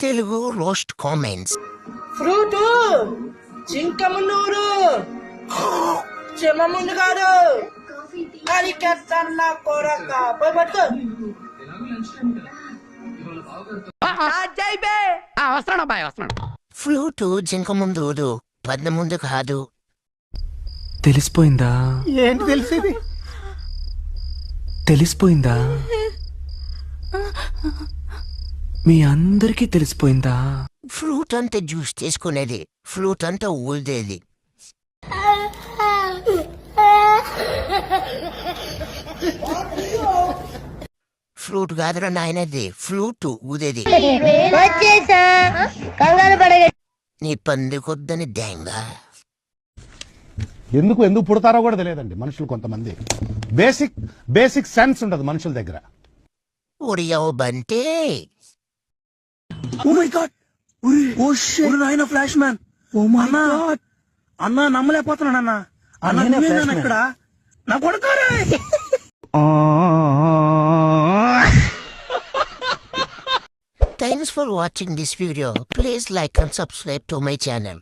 Telugu roast comments. Fruit చింకమున్నూరు చెమముండు కాదు అరికెత్తన్న కొరక పట్టుకో ఫ్లూటు జింక ముందు పద్మ ముందు కాదు. తెలిసిపోయిందా? ఏంటి తెలిసేది? తెలిసిపోయిందా? మీ అందరికీ తెలిసిపోయిందా? ఫ్లూట్ అంతా జ్యూస్ తీసుకునేది, ఫ్లూట్ అంతా ఊదేది. ఫ్లూట్ కాదురా నాయనది, ఫ్లూట్ ఊదేది. నీ పందుకొద్దని డ్యాంగా. ఎందుకు పుడతారో కూడా తెలియదండి మనుషులు. కొంతమంది బేసిక్ సెన్స్ ఉండదు మనుషుల దగ్గర. ఒడియావు బంటే. Oh my God, oh shit, నాయనా flash man. Oh my God అన్నా, నమ్మలేకపోతున్నాను అన్నా. అన్న ఇక్కడ నా కొడుకారే. Thanks for watching this video. Please like and subscribe to my channel.